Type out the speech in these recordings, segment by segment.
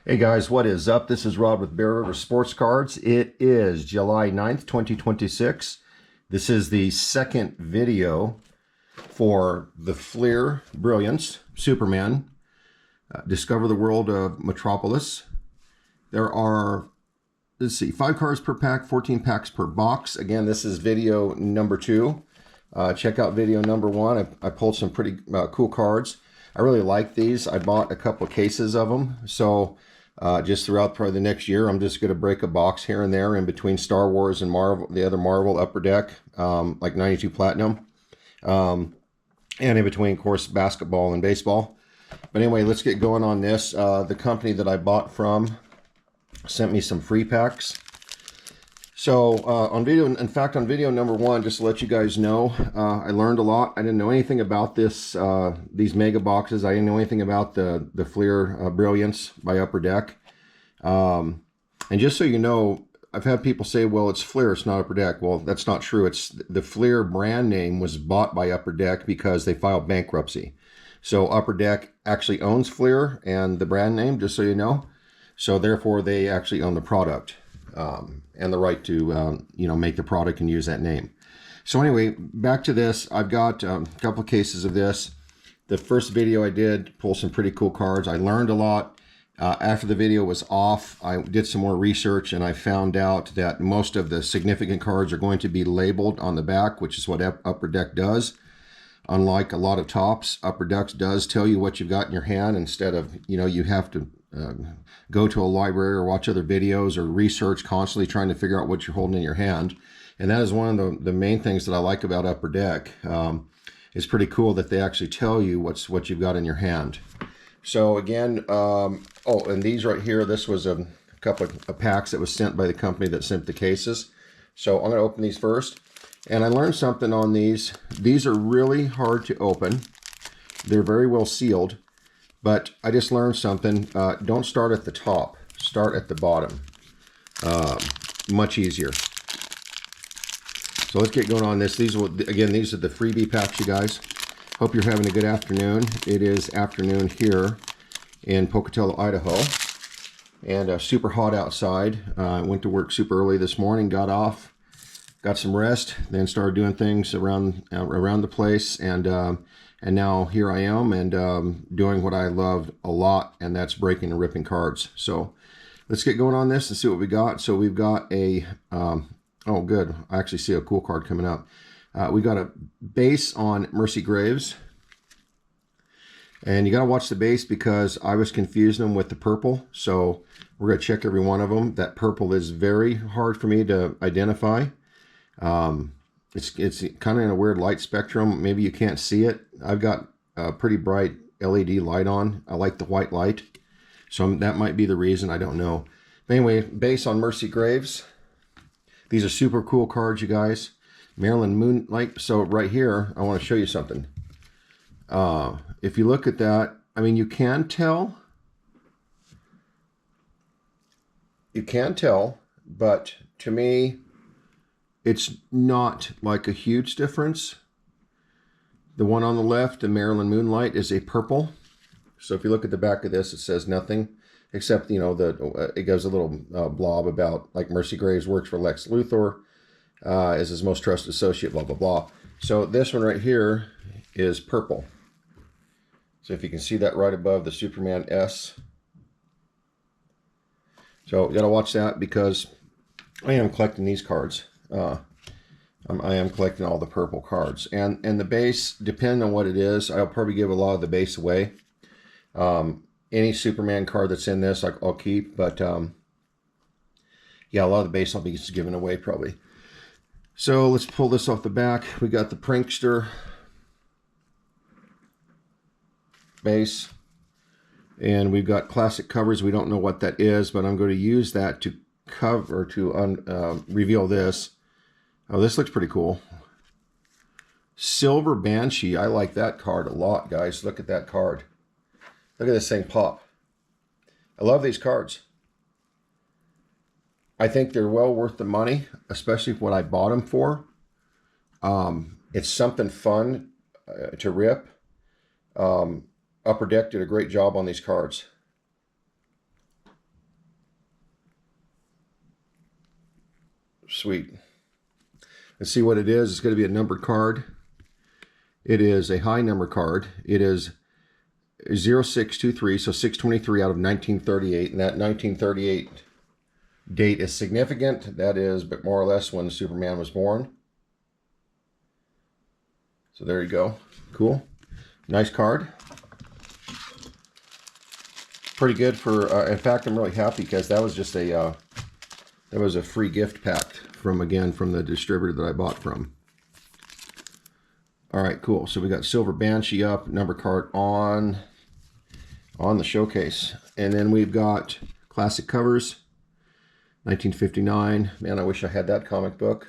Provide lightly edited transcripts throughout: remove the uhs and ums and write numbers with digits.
Hey guys, what is up? This is Rod with Bear River Sports Cards. It is July 9th, 2026. This is the second video for the Fleer Brilliance Superman. Discover the World of Metropolis. There are, let's see, 5 cards per pack, 14 packs per box. Again, this is video number 2. Check out video number 1. I pulled some pretty cool cards. I really like these. I bought a couple of cases of them. So just throughout probably the next year, I'm just going to break a box here and there in between Star Wars and Marvel, the other Marvel Upper Deck, like 92 Platinum. And in between, of course, basketball and baseball. But anyway, let's get going on this. The company that I bought from sent me some free packs. So on video number 1, just to let you guys know, I learned a lot. I didn't know anything about this, these mega boxes. I didn't know anything about the Fleer Brilliance by Upper Deck. And just so you know, I've had people say, well, it's Fleer, it's not Upper Deck. Well, that's not true. It's the Fleer brand name was bought by Upper Deck because they filed bankruptcy. So Upper Deck actually owns Fleer and the brand name, just so you know. So therefore, they actually own the product. And the right to, make the product and use that name. So anyway, back to this. I've got a couple of cases of this. The first video I did, pull some pretty cool cards. I learned a lot. After the video was off, I did some more research and I found out that most of the significant cards are going to be labeled on the back, which is what Upper Deck does. Unlike a lot of tops, Upper Deck does tell you what you've got in your hand instead of, you have to go to a library or watch other videos or research constantly trying to figure out what you're holding in your hand. And that is one of the main things that I like about Upper Deck. It's pretty cool that they actually tell you what you've got in your hand. So again, and these right here, this was a couple of packs that was sent by the company that sent the cases. So I'm going to open these first. And I learned something on these. These are really hard to open. They're very well sealed. But I just learned something. Don't start at the top. Start at the bottom. Much easier. So let's get going on this. These are the freebie packs, you guys. Hope you're having a good afternoon. It is afternoon here in Pocatello, Idaho. And super hot outside. I went to work super early this morning, got off, got some rest, then started doing things around the place. And now here I am and doing what I love a lot, and that's breaking and ripping cards. So let's get going on this and see what we got. So we've got a, oh good, I actually see a cool card coming up. We got a base on Mercy Graves. And you got to watch the base because I was confusing them with the purple. So we're going to check every one of them. That purple is very hard for me to identify. It's kind of in a weird light spectrum. Maybe you can't see it. I've got a pretty bright LED light on. I like the white light. So that might be the reason. I don't know. But anyway, base on Mercy Graves. These are super cool cards, you guys. Maryland Moonlight. So right here, I want to show you something. If you look at that, I mean, you can tell. You can tell, but to me, it's not like a huge difference. The one on the left, the Maryland Moonlight, is a purple. So if you look at the back of this, it says nothing except, it gives a little blob about like Mercy Graves works for Lex Luthor, is his most trusted associate, blah, blah, blah. So this one right here is purple. So if you can see that right above the Superman S. So you got to watch that because I am collecting these cards. I am collecting all the purple cards. And the base, depending on what it is, I'll probably give a lot of the base away. Any Superman card that's in this, I'll keep. But, yeah, a lot of the base I'll be giving away probably. So let's pull this off the back. We got the Prankster base. And we've got classic covers. We don't know what that is, but I'm going to use that to cover, to reveal this. Oh, this looks pretty cool. Silver Banshee. I like that card a lot, guys. Look at that card. Look at this thing pop. I love these cards. I think they're well worth the money, especially what I bought them for. It's something fun to rip. Upper Deck did a great job on these cards. Sweet. Let's see what it is. It's going to be a numbered card. It is a high number card. It is 0623, so 623 out of 1938. And that 1938 date is significant. That is, but more or less when Superman was born. So there you go. Cool. Nice card. Pretty good for, in fact, I'm really happy because that was just a, that was a free gift pack from, again, from the distributor that I bought from. All right, cool. So we got Silver Banshee up, number card on the showcase. And then we've got classic covers, 1959. Man, I wish I had that comic book.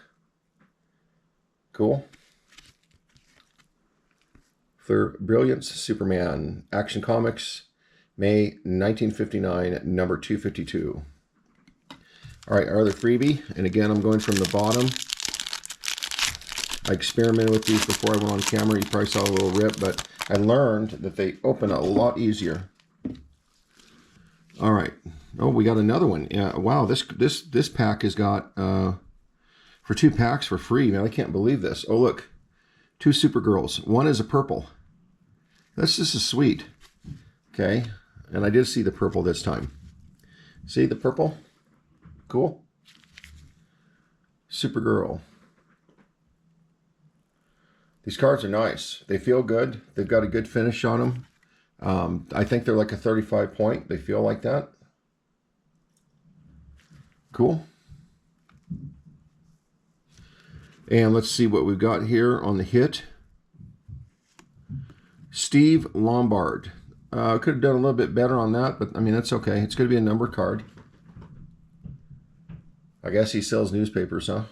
Cool. For Brilliance, Superman, Action Comics, May 1959, number 252. All right, our other freebie, and again, I'm going from the bottom. I experimented with these before I went on camera. You probably saw a little rip, but I learned that they open a lot easier. All right. Oh, we got another one. Yeah. Wow. This pack has got for 2 packs for free. Man, I can't believe this. Oh, look, 2 Supergirls. One is a purple. This is sweet. Okay, and I did see the purple this time. See the purple? Cool. Supergirl. These cards are nice. They feel good. They've got a good finish on them. I think they're like a 35 point. They feel like that. Cool. And let's see what we've got here on the hit. Steve Lombard. Could have done a little bit better on that, but I mean, that's okay. It's going to be a number card. I guess he sells newspapers, huh?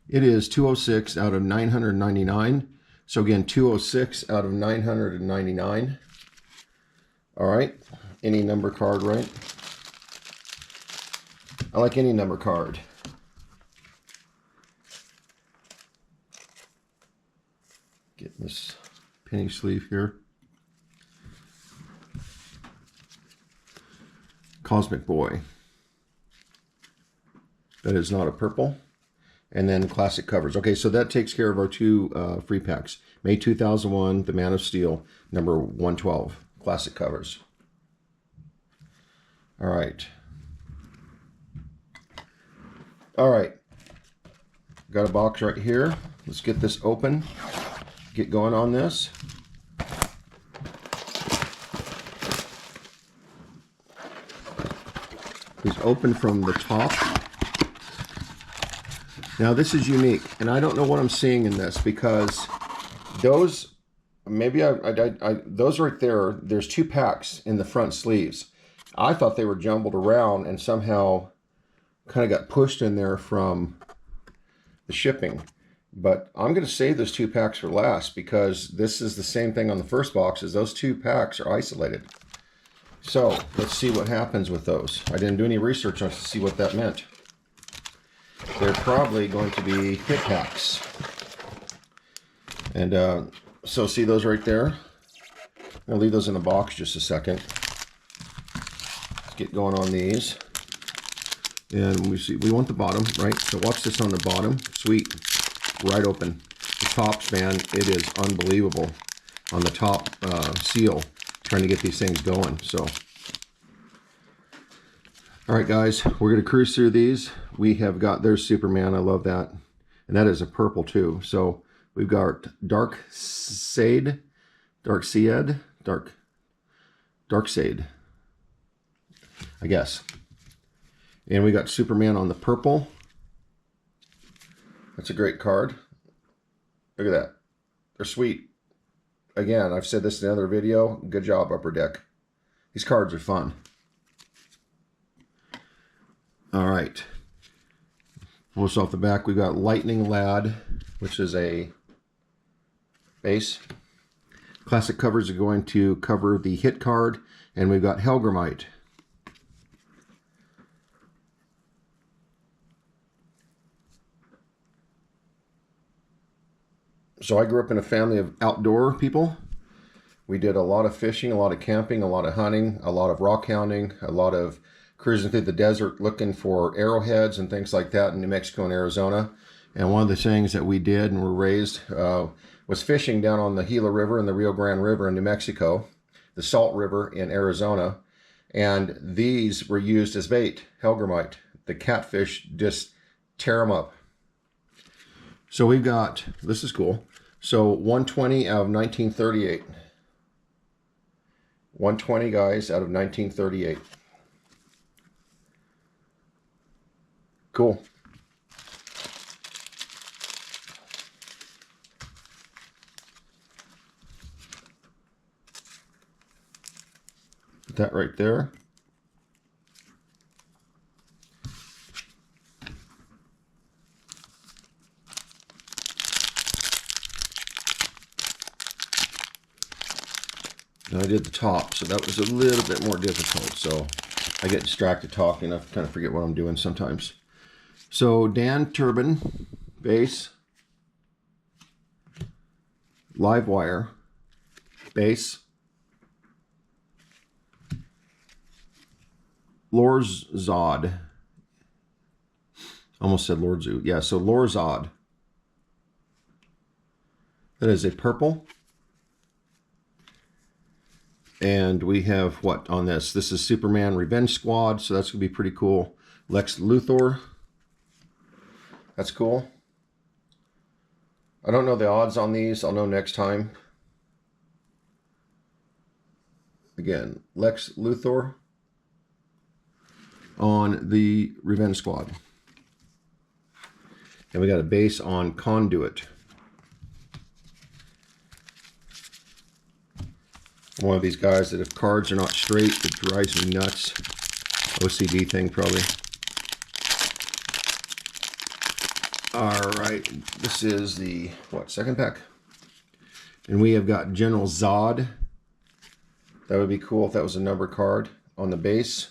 It is 206 out of 999. So again, 206 out of 999. All right. Any number card, right? I like any number card. Get this penny sleeve here. Cosmic Boy. That is not a purple. And then classic covers. Okay, so that takes care of our 2 free packs. May 2001, The Man of Steel, number 112. Classic covers. All right. All right. Got a box right here. Let's get this open. Get going on this. Please open from the top. Now this is unique, and I don't know what I'm seeing in this because those, maybe those right there, there's 2 packs in the front sleeves. I thought they were jumbled around and somehow kind of got pushed in there from the shipping. But I'm going to save those 2 packs for last because this is the same thing on the first box as those 2 packs are isolated. So let's see what happens with those. I didn't do any research on to see what that meant. They're probably going to be hit packs. And so see those right there? I'll leave those in the box just a second. Let's get going on these. And we want the bottom, right? So watch this on the bottom. Sweet. Right open. The tops, man, it is unbelievable on the top seal, trying to get these things going. So, all right, guys, we're going to cruise through these. We have got, there's Superman. I love that. And that is a purple, too. So we've got Dark Sade, I guess. And we got Superman on the purple. That's a great card. Look at that. They're sweet. Again, I've said this in another video. Good job, Upper Deck. These cards are fun. All right. Pull this off the back. We've got Lightning Lad, which is a base. Classic covers are going to cover the hit card. And we've got Helgramite. So I grew up in a family of outdoor people. We did a lot of fishing, a lot of camping, a lot of hunting, a lot of rock hounding, a lot of cruising through the desert looking for arrowheads and things like that in New Mexico and Arizona. And one of the things that we did and were raised was fishing down on the Gila River and the Rio Grande River in New Mexico, the Salt River in Arizona. And these were used as bait, hellgrammite. The catfish just tear them up. So we've got, this is cool. So 120 out of 1938. 120 guys out of 1938. Cool. Put that right there. And I did the top, so that was a little bit more difficult. So I get distracted talking. I kind of forget what I'm doing sometimes. So Dan turbine, base, live wire, base, Lorzod. Almost said Lordzu. Yeah, so Lorzod. That is a purple. And we have what on this? This is Superman Revenge Squad, so that's going to be pretty cool. Lex Luthor. That's cool. I don't know the odds on these. I'll know next time. Again, Lex Luthor on the Revenge Squad. And we got a base on Conduit. I'm one of these guys that if cards are not straight, it drives me nuts. OCD thing probably. All right, this is the, what, second pack? And we have got General Zod. That would be cool if that was a number card on the base.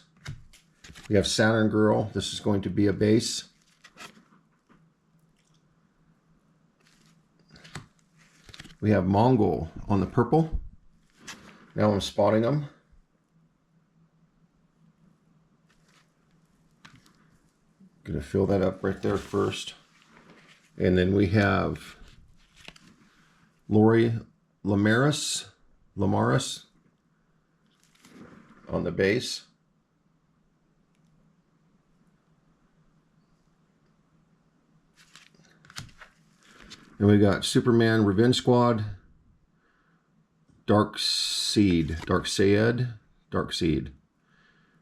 We have Saturn Girl. This is going to be a base. We have Mongol on the purple. Now I'm spotting them. Gonna fill that up right there first. And then we have Lori Lamaris on the base. And we got Superman Revenge Squad, Dark Seed,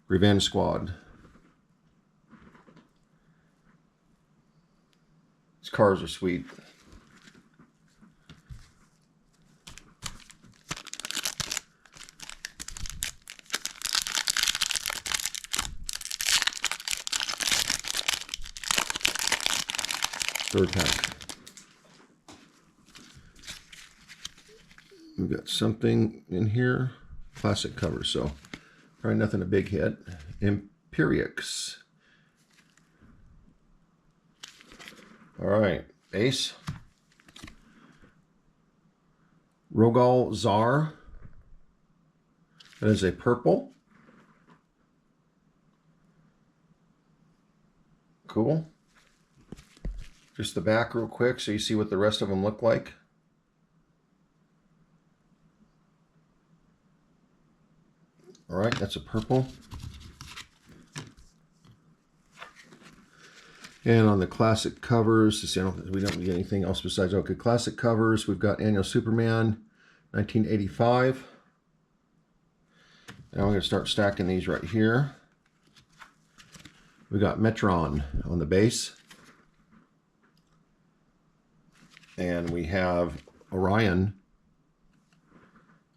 Revenge Squad. These cars are sweet. Third pack. We've got something in here. Classic cover, so probably nothing a big hit. Imperiex. All right, base. Rogal Zar. That is a purple. Cool. Just the back real quick so you see what the rest of them look like. All right, that's a purple. And on the classic covers, we don't get anything else besides, okay, classic covers. We've got Annual Superman, 1985. Now I'm going to start stacking these right here. We got Metron on the base. And we have Orion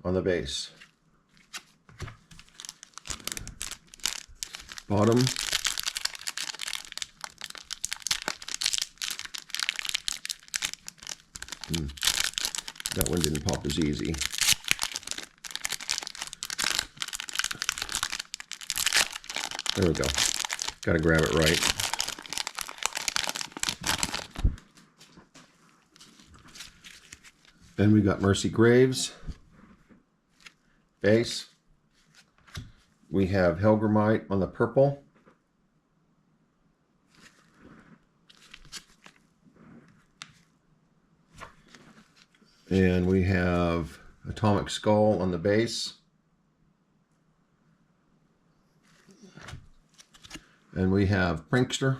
on the base. Bottom. That one didn't pop as easy. There we go. Got to grab it right. Then we got Mercy Graves, base. We have Helgramite on the purple. And we have Atomic Skull on the base. And we have Prankster,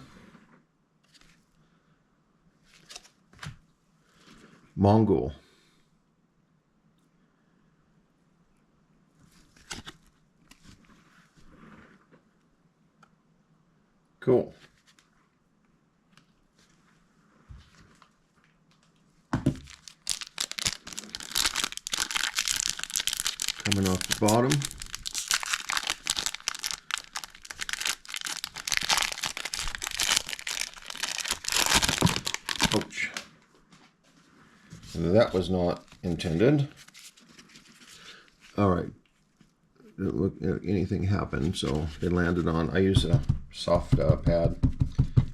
Mongol, cool. Coming off the bottom. Ouch. That was not intended. All right. Didn't look at anything happened, so it landed on. I used a soft pad,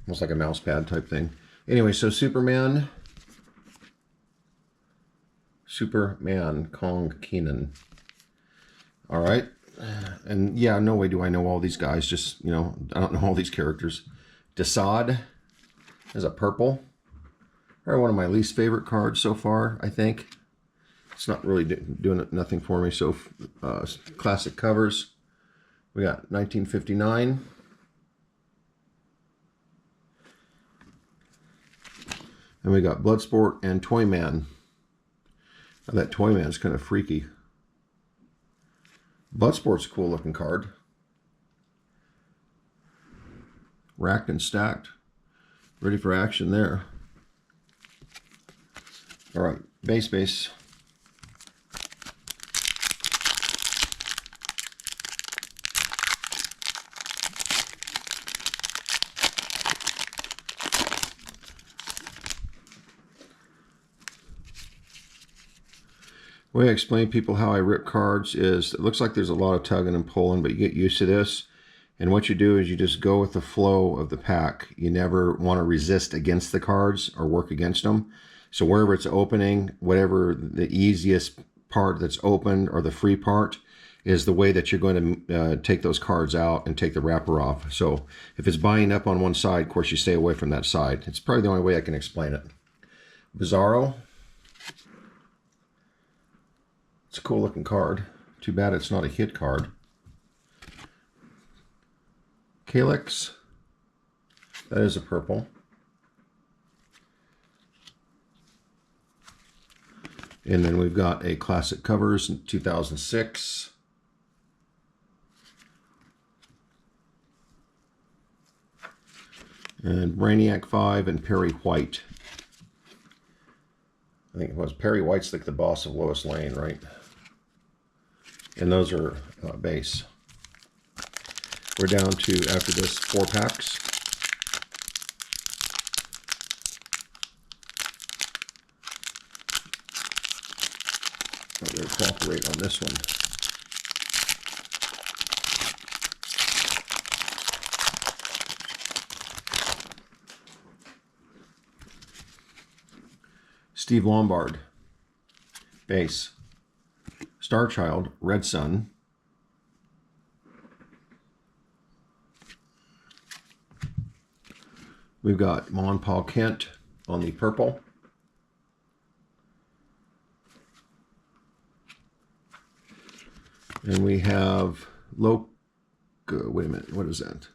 almost like a mouse pad type thing. Anyway, so Superman Kong Keenan. All right. And yeah, no way do I know all these guys. Just, you know, I don't know all these characters. Desaad is a purple. Probably one of my least favorite cards so far, I think. It's not really doing nothing for me. So, classic covers. We got 1959. And we got Bloodsport and Toyman. Now, that Toyman's kind of freaky. Bloodsport's a cool looking card. Racked and stacked. Ready for action there. All right, base. The way I explain to people how I rip cards is, it looks like there's a lot of tugging and pulling, but you get used to this. And what you do is you just go with the flow of the pack. You never want to resist against the cards or work against them. So wherever it's opening, whatever the easiest part that's opened or the free part is the way that you're going to take those cards out and take the wrapper off. So if it's buying up on one side, of course you stay away from that side. It's probably the only way I can explain it. Bizarro. It's a cool looking card. Too bad it's not a hit card. Calyx. That is a purple. And then we've got a classic covers in 2006. And Brainiac 5 and Perry White. I think it was Perry White's like the boss of Lois Lane, right? And those are base. We're down to, after this, 4 packs. I'm going to cooperate on this one. Steve Lombard, base. Starchild, Red Sun. We've got Mon Paul Kent on the purple. And we have wait a minute, what is that?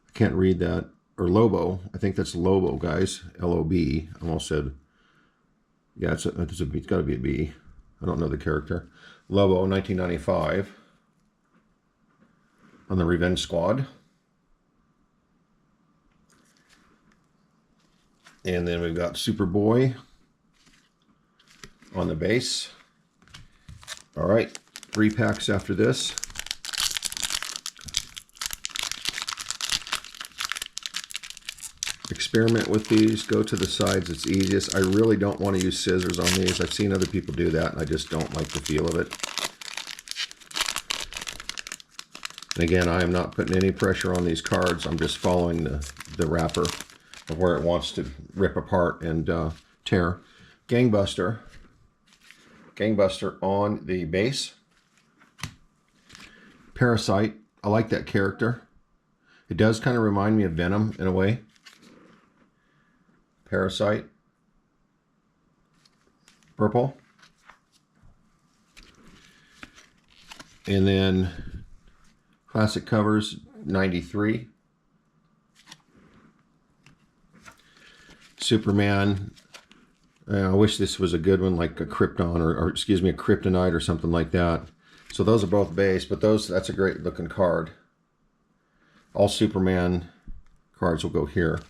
I can't read that. Or Lobo. I think that's Lobo, guys. L-O-B. I almost said, yeah, it's got to be a B. I don't know the character. Lobo, 1995. On the Revenge Squad. And then we've got Superboy on the base. All right, 3 packs after this. Experiment with these, go to the sides, it's easiest. I really don't want to use scissors on these. I've seen other people do that and I just don't like the feel of it. And again, I am not putting any pressure on these cards. I'm just following the wrapper of where it wants to rip apart and tear. Gangbuster, Gangbuster on the base. Parasite, I like that character. It does kind of remind me of Venom in a way. Parasite. Purple. And then classic covers, 93. Superman. I wish this was a good one, like a Krypton or excuse me, a Kryptonite or something like that. So those are both base, but that's a great looking card. All Superman cards will go here.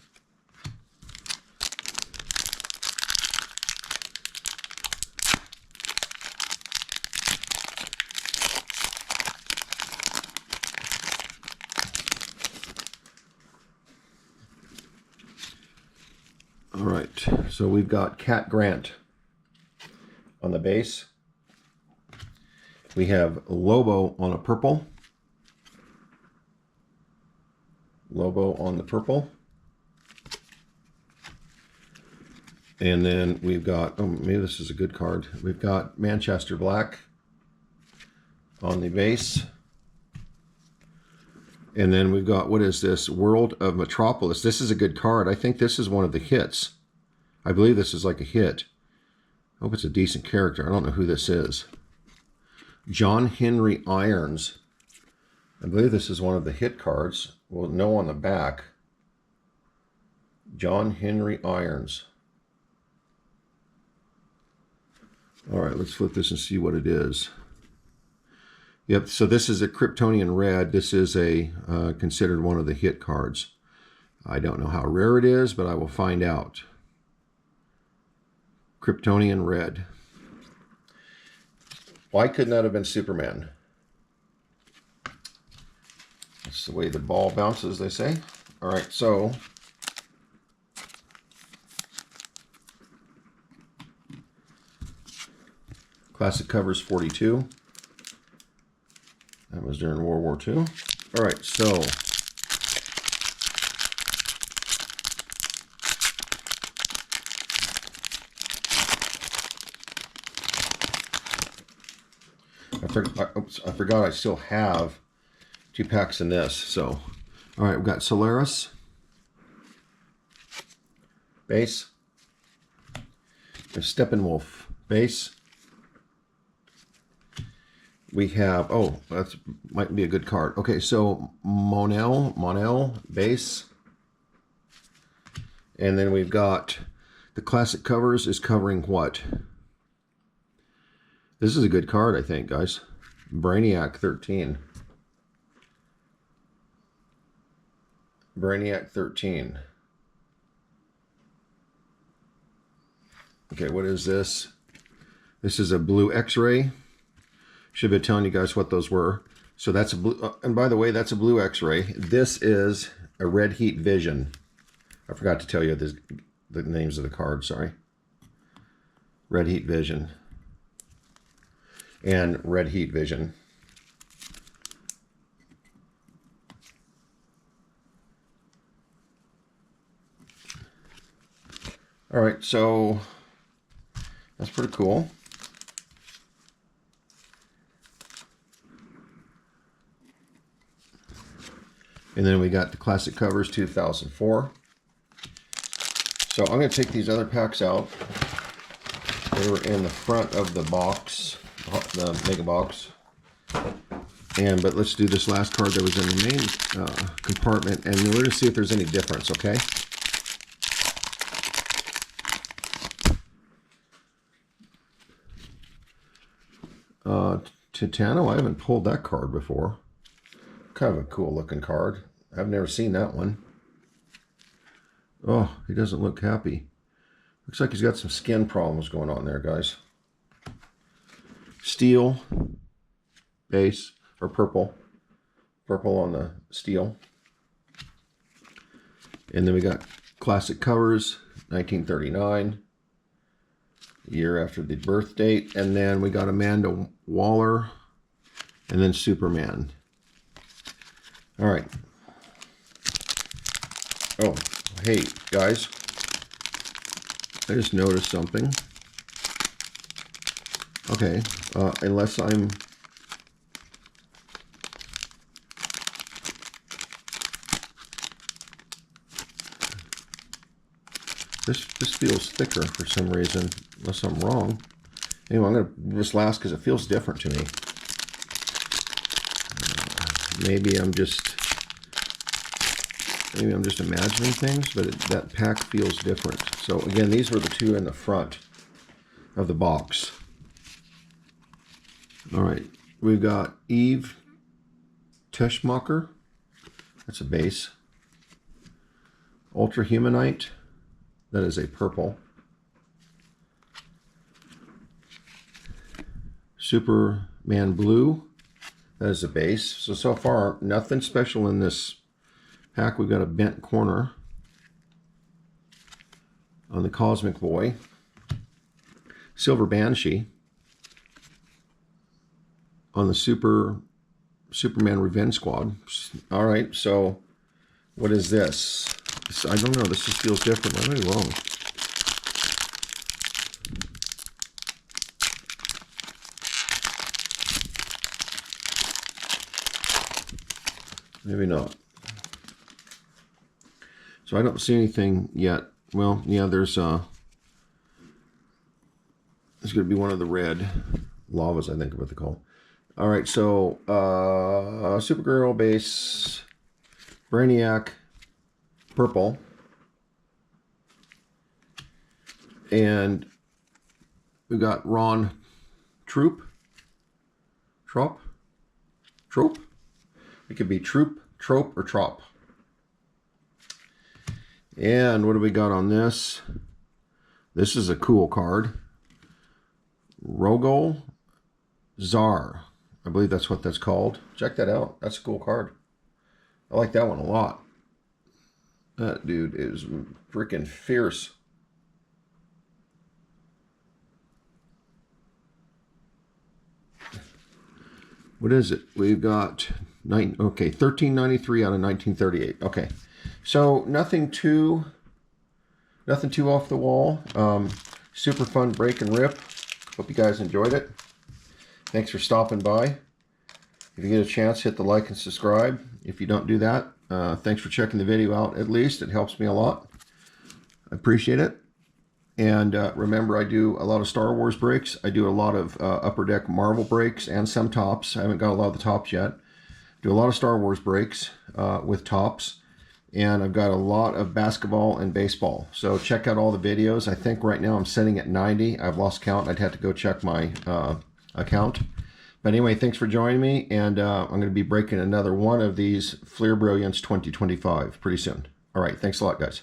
All right, so we've got Cat Grant on the base. We have Lobo on a purple. Lobo on the purple. And then we've got, oh, maybe this is a good card. We've got Manchester Black on the base. And then we've got, what is this? World of Metropolis. This is a good card. I think this is one of the hits. I believe this is like a hit. I hope it's a decent character. I don't know who this is. John Henry Irons. I believe this is one of the hit cards. We'll know on the back. John Henry Irons. All right, let's flip this and see what it is. Yep, so this is a Kryptonian Red. This is a considered one of the hit cards. I don't know how rare it is, but I will find out. Kryptonian Red. Why couldn't that have been Superman? That's the way the ball bounces, they say. All right, so classic covers 42. That was during World War II. All right, so I forgot I still have 2 packs in this. So, all right, we've got Solaris base, Steppenwolf base. We have, oh, that might be a good card. Okay, so Monel base. And then we've got the classic covers is covering what? This is a good card, I think, guys. Brainiac 13. Brainiac 13. Okay, what is this? This is a blue X-ray. Should have been telling you guys what those were. So that's a blue, and by the way, that's a blue X-ray. This is a red heat vision. I forgot to tell you the names of the cards, sorry. Red heat vision. And red heat vision. All right, so that's pretty cool. And then we got the classic covers 2004. So I'm going to take these other packs out. They were in the front of the box, the mega box. But let's do this last card that was in the main compartment, and we're going to see if there's any difference, okay? Titano, I haven't pulled that card before. Kind of a cool looking card. I've never seen that one. Oh, he doesn't look happy. Looks like he's got some skin problems going on there, guys. Steel base, or purple. Purple on the steel. And then we got classic covers, 1939. Year after the birth date. And then we got Amanda Waller. And then Superman. All right. Oh, hey, guys. I just noticed something. Okay, unless I'm... This feels thicker for some reason, unless I'm wrong. Anyway, I'm going to this last because it feels different to me. Maybe I'm just imagining things, but that pack feels different. So again, these were the two in the front of the box. All right, we've got Eve Teschmacher. That's a base. Ultra Humanite. That is a purple. Superman Blue. That is a base. So far, nothing special in this pack. We've got a bent corner on the Cosmic Boy. Silver Banshee on the Superman Revenge Squad. All right, so what is this? I don't know. This just feels different. I might be wrong. Maybe not. So I don't see anything yet. Well, yeah, there's going to be one of the red lavas, I think what they call. All right, so Supergirl base, Brainiac, purple, and we got Ron Troop. It could be Troop, Trope, or Trop. And what do we got on this? This is a cool card. Rogol Czar. I believe that's what that's called. Check that out. That's a cool card. I like that one a lot. That dude is freaking fierce. What is it? We've got 1393 out of 1938. Okay, so nothing too off the wall. Super fun break and rip. Hope you guys enjoyed it. Thanks for stopping by. If you get a chance, hit the like and subscribe. If you don't do that, thanks for checking the video out at least. It helps me a lot. I appreciate it. And remember, I do a lot of Star Wars breaks. I do a lot of Upper Deck Marvel breaks and some tops. I haven't got a lot of the tops yet. Do a lot of Star Wars breaks with tops. And I've got a lot of basketball and baseball. So check out all the videos. I think right now I'm sitting at 90. I've lost count. I'd have to go check my account. But anyway, thanks for joining me. And I'm going to be breaking another one of these Fleer Brilliance 2025 pretty soon. All right. Thanks a lot, guys.